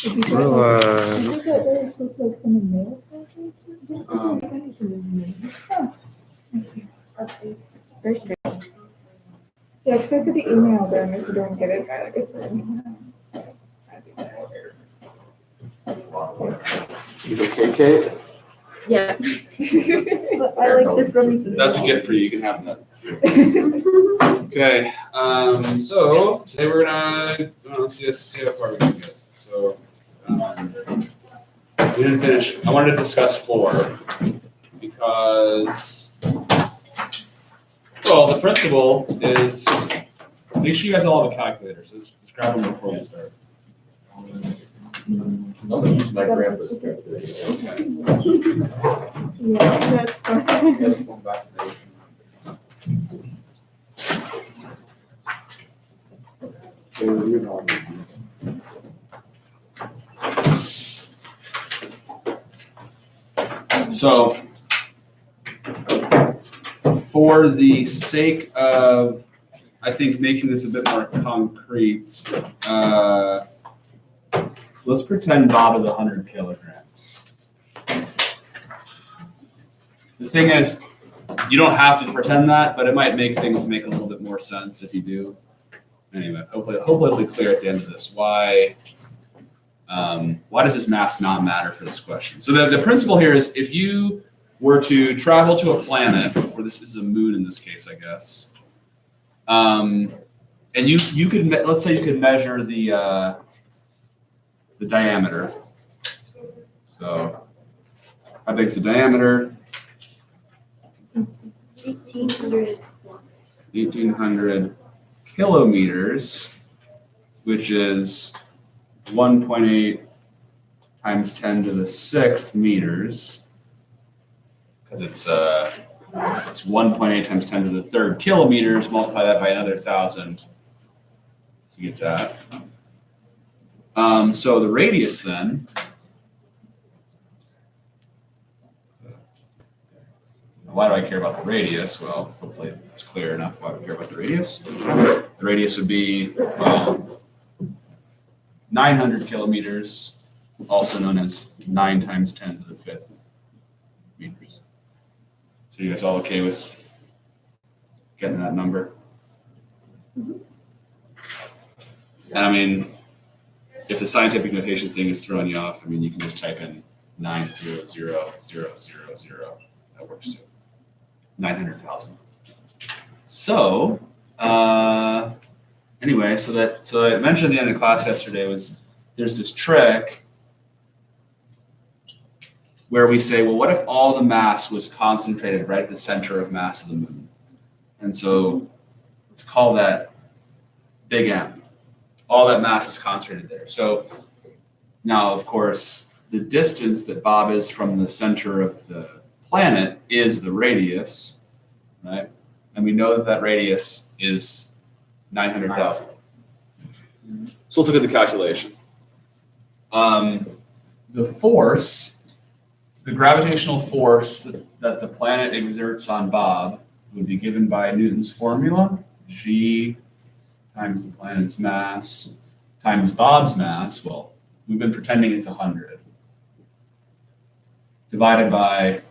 Did you Well, I think that they were supposed to like send a mail package or something. There's yeah, because I said to email them if you don't get it by like a certain time. So I do that. you okay, Kate? Yeah. I like this from. That's a gift for you. You can have that. Okay. So today we're gonna let's see how far we can get. So we didn't finish. I wanted to discuss floor because the principle is make sure you guys all have a calculator. So just grab them before we start. I'm gonna use my grandpa's calculator. Yeah, that's fine. That's going back to the 1800s. So for the sake of, I think, making this a bit more concrete, let's pretend Bob is 100 kilograms. The thing is, you don't have to pretend that, but it might make things make a little bit more sense if you do. Anyway, hopefully it'll be clear at the end of this. Why does this mass not matter for this question? So the principle here is if you were to travel to a planet, or this is a moon in this case, I guess, and you could, let's say you could measure the diameter. So how big's the diameter? 1800. 1,800 kilometers, which is 1.8 times 10 to the 6th meters, because it's 1.8 times 10 to the 3rd kilometers. Multiply that by another 1,000 to get that. So the radius then. Why do I care about the radius? Well, hopefully it's clear enough why we care about the radius. The radius would be 900 kilometers, also known as 9 times 10 to the 5th meters. So you guys all okay with getting that number? And I mean, if the scientific notation thing is throwing you off, I mean, you can just type in 900,000. That works too. 900,000. So, anyway, so I mentioned at the end of class yesterday was there's this trick where we say, well, what if all the mass was concentrated right at the center of mass of the moon? And so let's call that big M. All that mass is concentrated there. So now, of course, the distance that Bob is from the center of the planet is the radius, right? And we know that that radius is 900,000. So let's look at the calculation. The force, the gravitational force that the planet exerts on Bob would be given by Newton's formula, G times the planet's mass times Bob's mass. Well, we've been pretending it's 100. Divided by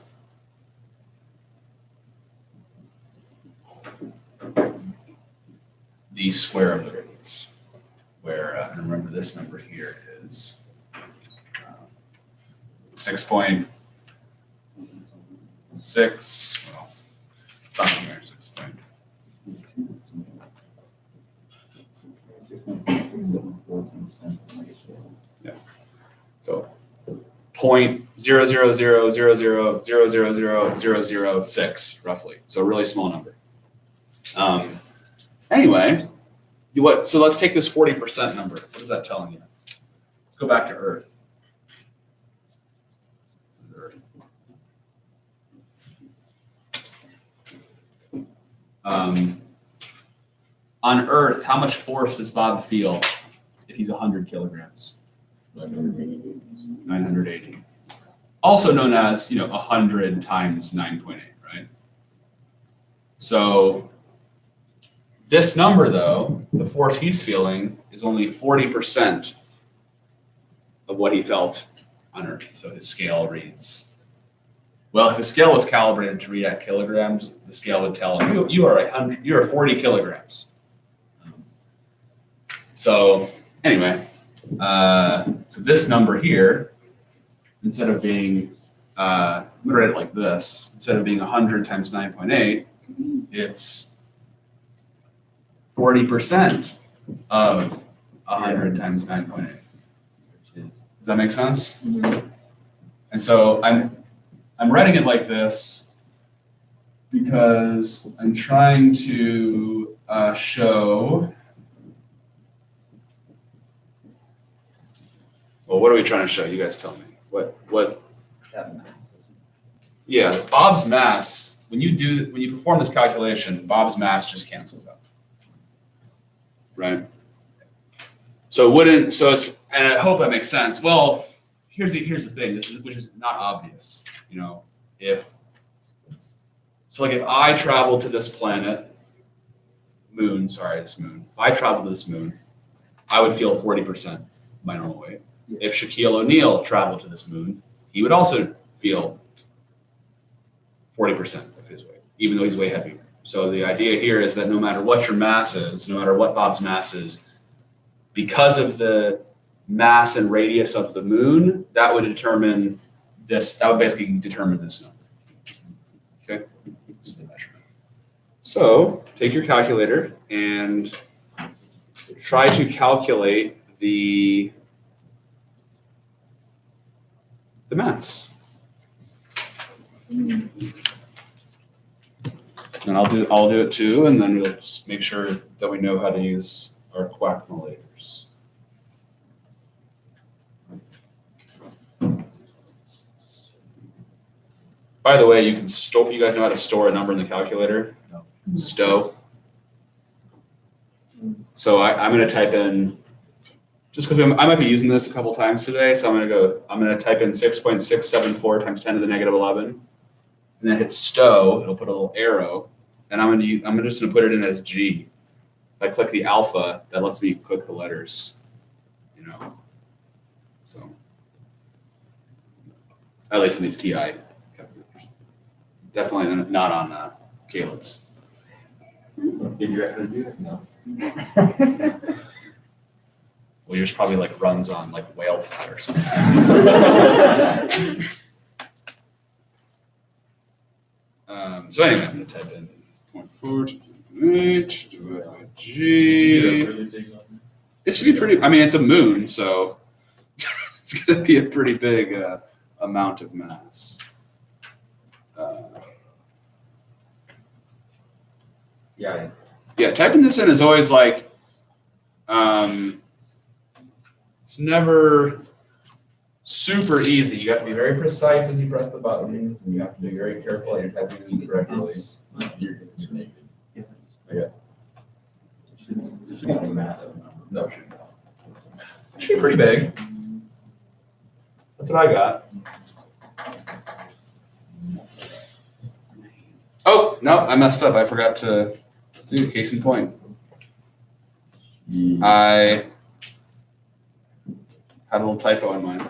the square of the radius, where, and remember this number here is 6.6, well, it's on here, 6 point. Yeah, so 0.00000000006 roughly, so a really small number. Anyway, so let's take this 40% number. What is that telling you? Let's go back to Earth. This is Earth. On Earth, how much force does Bob feel if he's 100 kilograms? 980. Also known as, 100 times 9.8, right? So this number, though, the force he's feeling is only 40% of what he felt on Earth. So his scale reads, well, if the scale was calibrated to read at kilograms, the scale would tell him you are 40 kilograms. So anyway, so this number here, instead of being, I'm gonna write it like this, instead of being 100 times 9.8, it's 40% of 100 times 9.8. Does that make sense? And so I'm writing it like this because I'm trying to show. Well, what are we trying to show? You guys tell me. What? That mass is. Yeah, Bob's mass. When you perform this calculation, Bob's mass just cancels out. Right. So it wouldn't. So it's, and I hope that makes sense. Well, here's the thing. Which is not obvious. You know, if I travel to this planet, this moon. If I travel to this moon, I would feel 40% my normal weight. If Shaquille O'Neal traveled to this moon, he would also feel 40% of his weight, even though he's way heavier. So the idea here is that no matter what your mass is, no matter what Bob's mass is, because of the mass and radius of the moon, that would determine this, that would basically determine this number. Okay, this is the measurement. So take your calculator and try to calculate the mass. And I'll do it too, and then we'll just make sure that we know how to use our quackmolators. By the way, you can store. You guys know how to store a number in the calculator? No. Stow. So I'm going to type in. Just because I might be using this a couple times today, so I'm going to type in 6.674 times 10 to the negative 11, and then hit stow. It'll put a little arrow, and I'm just going to put it in as G. If I click the alpha, that lets me click the letters, you know. So at least in these TI calculators, definitely not on Caleb's. Did you actually do it? No. Well, yours probably like runs on like whale fat or something. So anyway, I'm going to type in 0.4 divided by G. It should be pretty. I mean, it's a moon, so it's going to be a pretty big amount of mass. Yeah. Yeah, typing this in is always like. It's never super easy. You have to be very precise as you press the buttons, and you have to be very careful that you're typing in correctly. You're naked. Okay. It should be massive number. No, it shouldn't. It should be pretty big. That's what I got. Oh, no, I messed up. I forgot to do case in point. I had a little typo in mine.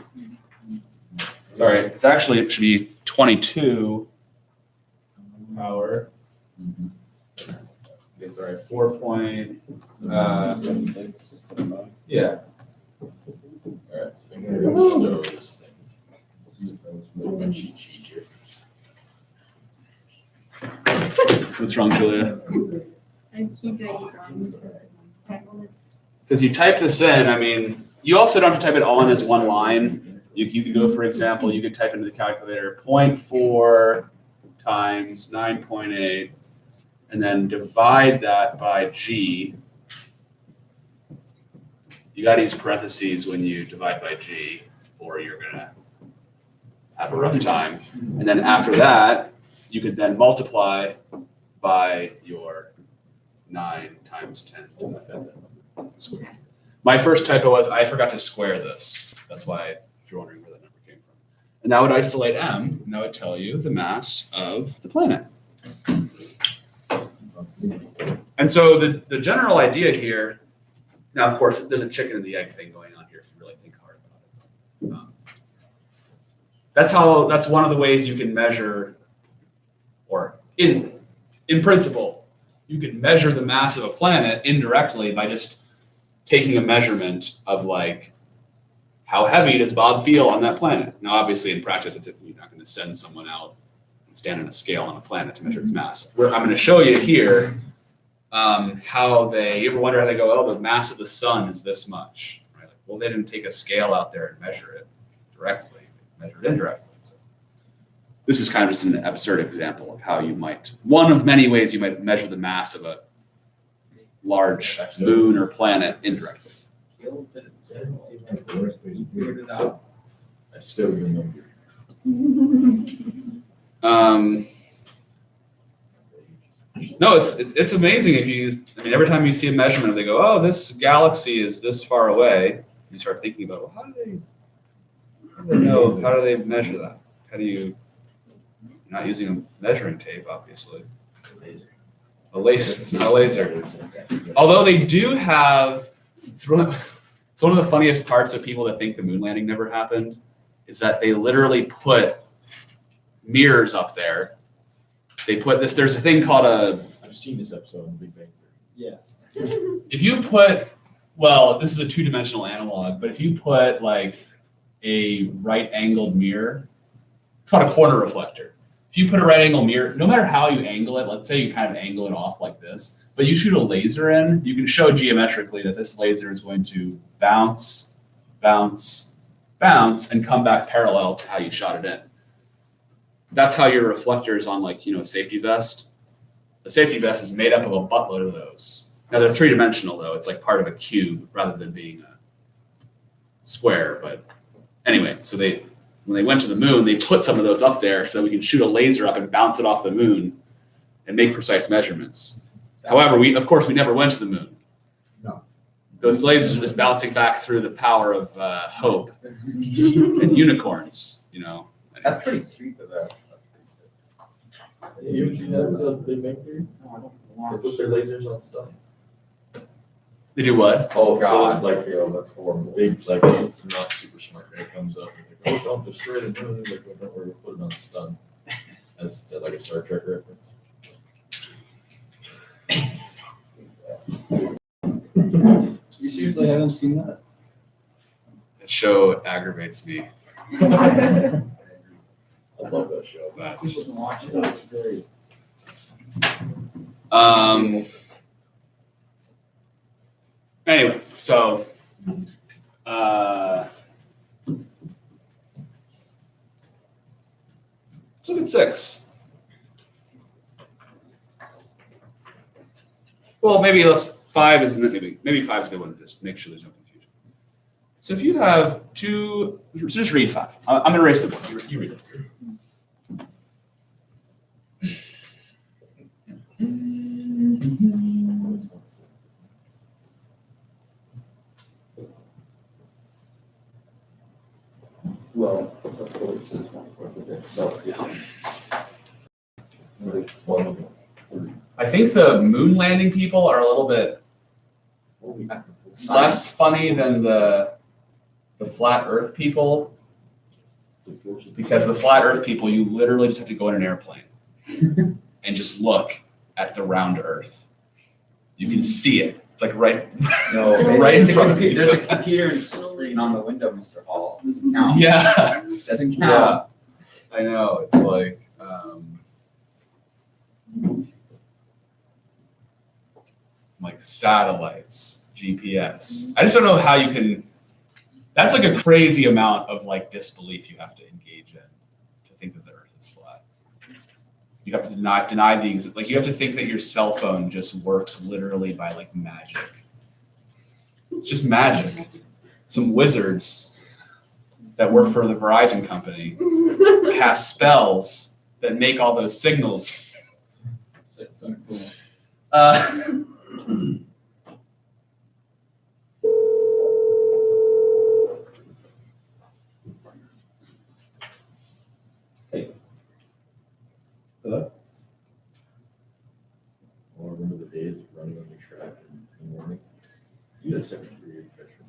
Sorry, it should be 22 power. Okay, sorry, 4 point, yeah. All right, so I'm gonna go stow this thing. See if I was moving my cheat sheet here. What's wrong, Julia? I keep it on. Because you type this in, I mean, you also don't have to type it all in as one line. You could go, for example, you could type into the calculator 0.4 times 9.8, and then divide that by G. You got to use parentheses when you divide by G, or you're going to have a rough time. And then after that, you could then multiply by your 9 times 10 to the 5th squared. My first typo was I forgot to square this. That's why, if you're wondering where that number came from. And that would isolate M, and that would tell you the mass of the planet. And so the general idea here, now of course there's a chicken and the egg thing going on here if you really think hard about it. That's one of the ways you can measure, or in principle, you can measure the mass of a planet indirectly by just taking a measurement of like, how heavy does Bob feel on that planet? Now, obviously, in practice, you're not going to send someone out and stand on a scale on a planet to measure its mass. I'm going to show you here how you ever wonder how they go, oh, the mass of the sun is this much, right? Like, well, they didn't take a scale out there and measure it directly, they measured it indirectly. So this is kind of just an absurd example of how one of many ways you might measure the mass of a large moon or planet indirectly. I still remember. No, it's amazing every time you see a measurement, they go, oh, this galaxy is this far away. You start thinking about, well, how do they know? How do they measure that? You're not using a measuring tape, obviously. A laser. It's not a laser. Although they do have, it's one of the funniest parts of people that think the moon landing never happened, is that they literally put mirrors up there. They put this, there's a thing called I've seen this episode in Big Bang Theory. Yes. if you put, well, this is a two-dimensional analog, but if you put like a right-angled mirror, it's called a corner reflector. If you put a right-angled mirror, no matter how you angle it, let's say you kind of angle it off like this, but you shoot a laser in, you can show geometrically that this laser is going to bounce, bounce, bounce, and come back parallel to how you shot it in. That's how your reflectors on a safety vest. A safety vest is made up of a buttload of those. Now they're three-dimensional though. It's like part of a cube rather than being a square. But anyway, so when they went to the moon, they put some of those up there so that we can shoot a laser up and bounce it off the moon and make precise measurements. However, we never went to the moon. No. Those lasers are just bouncing back through the power of hope and unicorns, That's pretty sweet of that. You haven't seen that episode of Big Bang Theory? No, I don't They want put their lasers on stuff. They do what? Oh, God. so it's like, that's horrible. Big, like, not super smart guy comes up and he's like, oh, don't destroy the moon. He's like, well, don't worry, we'll put it on stun. That's like a Star Trek reference. You seriously haven't seen that? That show aggravates me. I love that show. But, People can watch it. It's great. anyway, so let's look at 6. Well, maybe 5 is maybe 5 is a good one to just make sure there's no confusion. So if you have two, just read 5. I'm going to erase the book. You read it. Well, of course, it's one for itself. It's one of them. I think the moon landing people are a little bit less funny than the flat Earth people, because the flat Earth people, you literally just have to go in an airplane and just look at the round Earth. You can see it. It's like right in front of you. There's a computer screen on the window, Mr. Hall. Doesn't count. Yeah, Doesn't yeah, count. I know. It's like satellites, GPS. I just don't know how you can. That's like a crazy amount of disbelief you have to engage in to think that the Earth is flat. You have to deny the you have to think that your cell phone just works literally by magic. It's just magic. Some wizards that work for the Verizon company cast spells that make all those signals. So cool. Hello? I remember the days of running on the track in the morning. You had 7th period freshman.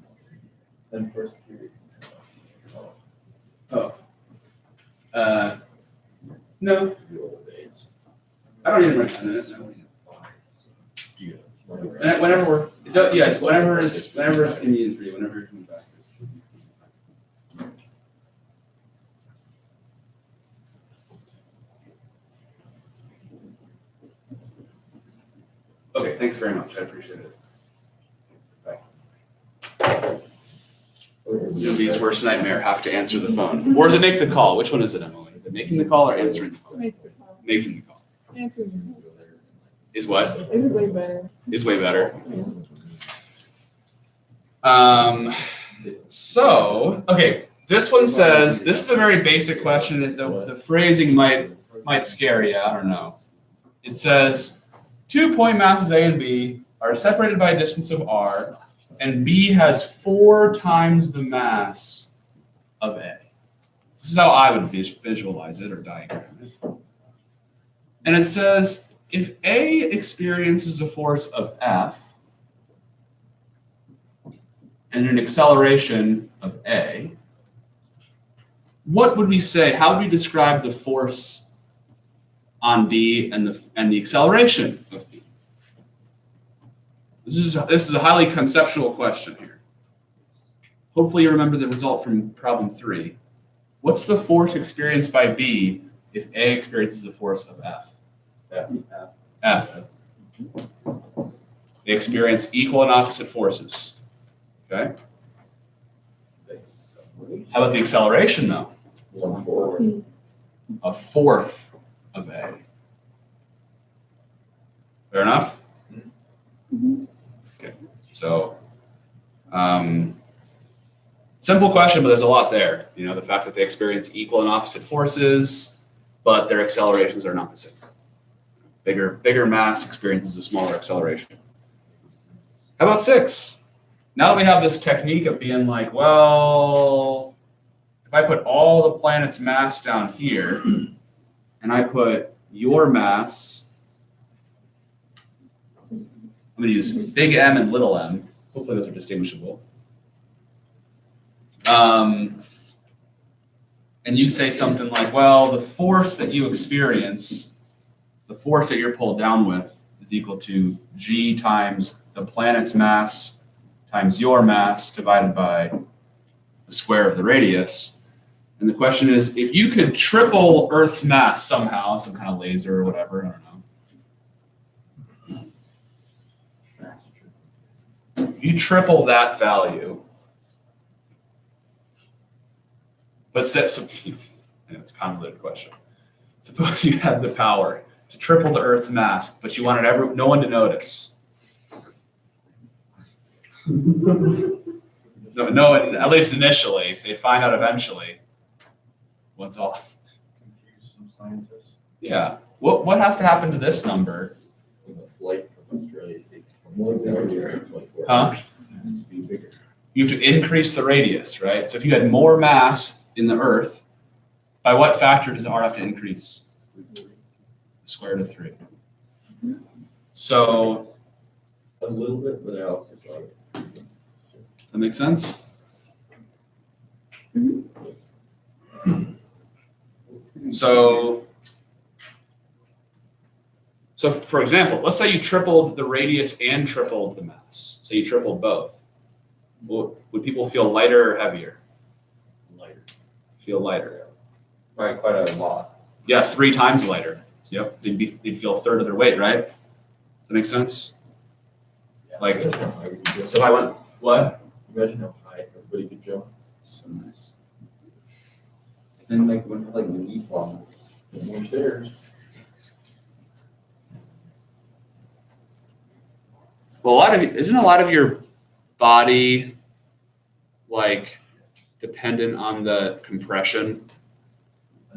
Then first period. Oh, No, The old days. I don't even write 10 minutes. You- Whenever yes, whenever it's convenient for you, whenever you're coming back. Okay, thanks very much. I appreciate it. Sylvie's worst nightmare, have to answer the phone. Or does it make the call? Which one is it, Emily? Is it making the call or answering the call? Make the call. Making the call. Answering Is what? is way better. Is way better. Yeah. So, okay, this one says, this is a very basic question. The phrasing might scare you, I don't know. It says, 2 point masses A and B are separated by a distance of r, and B has 4 times the mass of A. This is how I would visualize it or diagram it. And it says, if A experiences a force of F, and an acceleration of A, what would we say? How would we describe the force on B and the acceleration of B? This is a highly conceptual question here. Hopefully you remember the result from problem 3. What's the force experienced by B if A experiences a force of F? F. They experience equal and opposite forces. Okay. How about the acceleration though? 1/4. A fourth of A. Fair enough? Okay. So, simple question, but there's a lot there. You know, the fact that they experience equal and opposite forces, but their accelerations are not the same. Bigger mass experiences a smaller acceleration. How about 6? Now that we have this technique of being like, well, if I put all the planet's mass down here, and I put your mass, I'm going to use big M and little m. Hopefully those are distinguishable. And you say something like, well, the force that you experience, the force that you're pulled down with is equal to G times the planet's mass times your mass divided by the square of the radius. And the question is, if you could triple Earth's mass somehow, some kind of laser or whatever, I don't know. If you triple that value, but it's a convoluted question. Suppose you had the power to triple the Earth's mass, but you wanted no one to notice. No, at least initially. They find out eventually. What's all? Confuse some scientists. Yeah. What has to happen to this number? When the flight from Australia takes 26 hours, it's like 4 Huh? hours. Be bigger. You have to increase the radius, right? So if you had more mass in the Earth, by what factor does R have to increase? The square root of 3. So A little bit, but I also saw it. that makes sense? So for example, let's say you tripled the radius and tripled the mass. So you tripled both. Would people feel lighter or heavier? Lighter. Feel lighter. By quite a lot. Yeah, 3 times lighter. Yep. They'd feel a third of their weight, right? Does that make sense? Like, Imagine how high we could jump. so if I went, what? Imagine how high everybody could jump. So nice. And like when like the deep one. No more stairs. Well, isn't a lot of your body like dependent on the compression?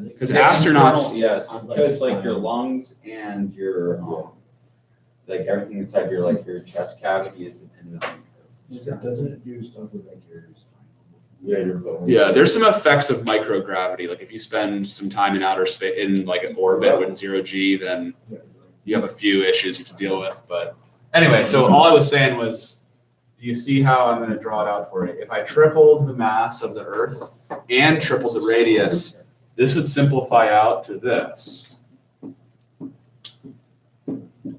Because astronauts, Yes, because like your lungs and your like everything inside your like your chest cavity is dependent on. Doesn't it do stuff with like your Yeah, your bones. yeah, there's some effects of microgravity. Like if you spend some time in outer space, in like an orbit with 0G, then you have a few issues you have to deal with. But anyway, so all I was saying was, do you see how I'm going to draw it out for you? If I tripled the mass of the Earth and tripled the radius, this would simplify out to this.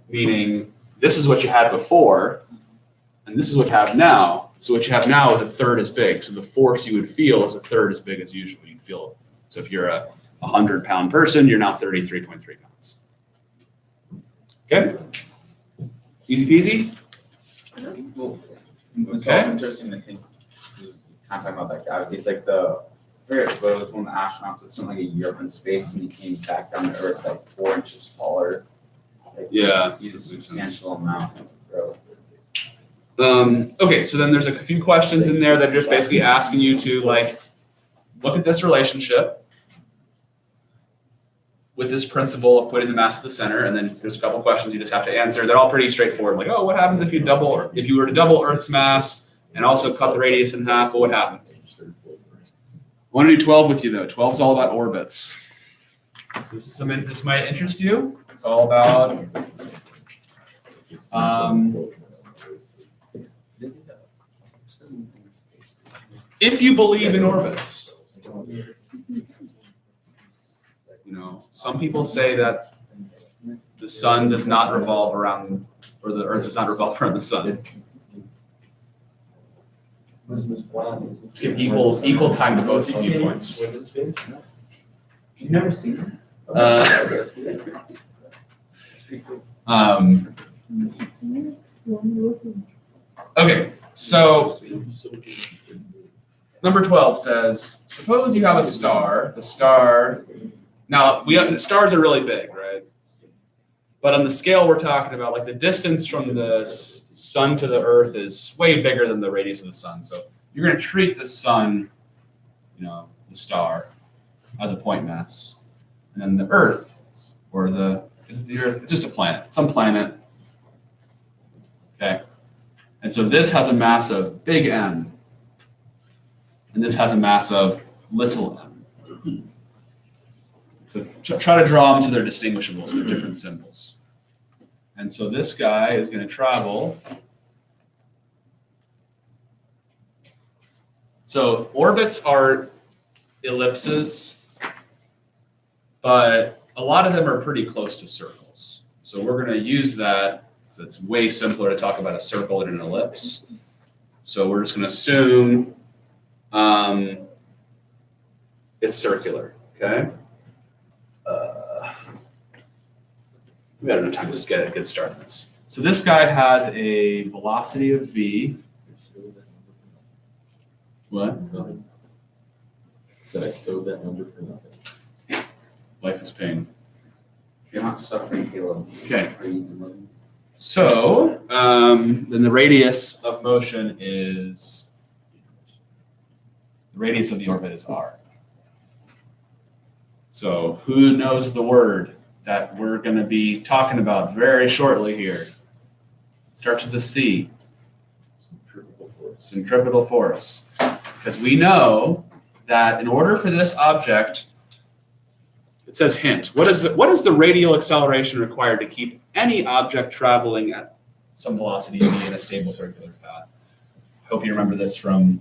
Meaning, this is what you had before, and this is what you have now. So what you have now is a third as big. So the force you would feel is a third as big as usual. You'd feel. So if you're a 100-pound person, you're now 33.3 pounds. Okay? Easy peasy? Well, it's Okay. also interesting to think, kind of talking about that gravity, it's like I forget what it was, one of the astronauts that spent like a year up in space and he came back down to Earth like 4 inches taller. Like, Yeah, he used a makes sense. substantial amount of growth. Okay, so then there's a few questions in there that are just basically asking you to like look at this relationship with this principle of putting the mass at the center, and then there's a couple questions you just have to answer. They're all pretty straightforward. Like, oh, what happens if you were to double Earth's mass and also cut the radius in half? What would happen? I want to do 12 with you though. 12 is all about orbits. So this might interest you. It's all about if you believe in orbits. You know, some people say that the sun does not revolve around, or the Earth does not revolve around the sun. Let's give equal time to both viewpoints. You've never seen Okay, so number 12 says, suppose you have a star. The star, now the stars are really big, right? But on the scale we're talking about, like the distance from the sun to the Earth is way bigger than the radius of the sun. So you're going to treat the sun, you know, the star, as a point mass. And then the Earth, or is it the Earth? It's just a planet, some planet. Okay. And so this has a mass of big M, and this has a mass of little m. So try to draw them so they're distinguishable, so they're different symbols. And so this guy is going to travel. So orbits are ellipses, but a lot of them are pretty close to circles. So we're going to use that. It's way simpler to talk about a circle and an ellipse. So we're just going to assume it's circular, okay? We got enough time to get a good start on this. So this guy has a velocity of v. What? Said I stowed that number for nothing. Life is pain. You're not suffering, Caleb. Okay. Are you So then the radius of motion is, the radius of the orbit is r. So who knows the word that we're going to be talking about very shortly here? It starts with a C. Centripetal force. Because we know that in order for this object, it says hint. What is the radial acceleration required to keep any object traveling at some velocity v in a stable circular path? I hope you remember this from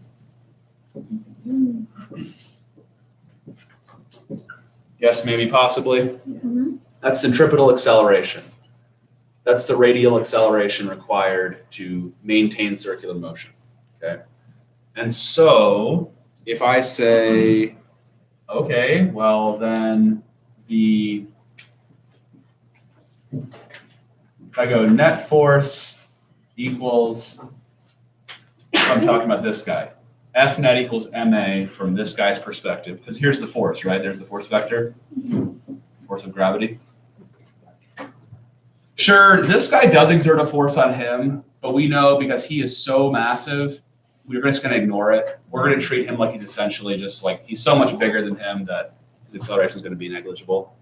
yes, maybe, possibly. That's centripetal acceleration. That's the radial acceleration required to maintain circular motion. Okay. And so if I say, okay, well then if I go net force equals, I'm talking about this guy. F net equals ma from this guy's perspective, because here's the force, right? There's the force vector, force of gravity. Sure, this guy does exert a force on him, but we know because he is so massive, we're just going to ignore it. We're going to treat him like he's essentially just like, he's so much bigger than him that his acceleration is going to be negligible.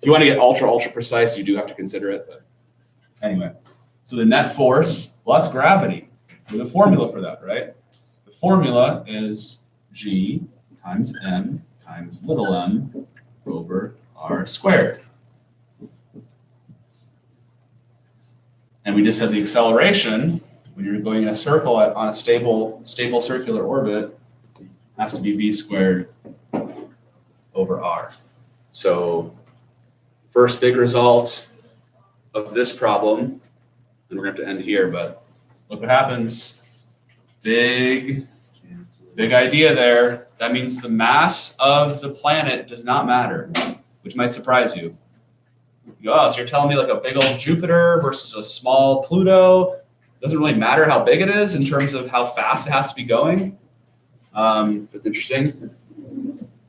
If you want to get ultra precise, you do have to consider it. But anyway, so the net force, well, that's gravity. There's a formula for that, right? The formula is G times M times little m over r squared. And we just said the acceleration, when you're going in a circle on a stable circular orbit, has to be v squared over r. So first big result of this problem, and we're going to have to end here, but look what happens. Big idea there. That means the mass of the planet does not matter, which might surprise you. You go, oh, so you're telling me like a big old Jupiter versus a small Pluto doesn't really matter how big it is in terms of how fast it has to be going? That's interesting.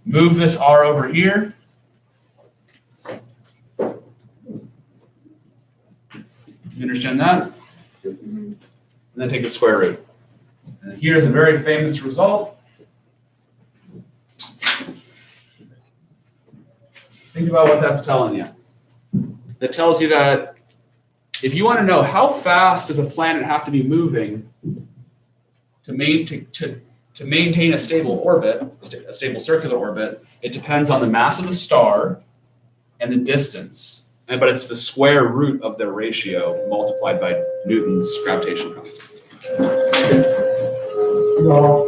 Move this r over here. You understand that? And then take the square root. And here's a very famous result. Think about what that's telling you. That tells you that if you want to know how fast does a planet have to be moving to maintain a stable orbit, a stable circular orbit, it depends on the mass of the star and the distance. But it's the square root of their ratio multiplied by Newton's gravitational constant. No.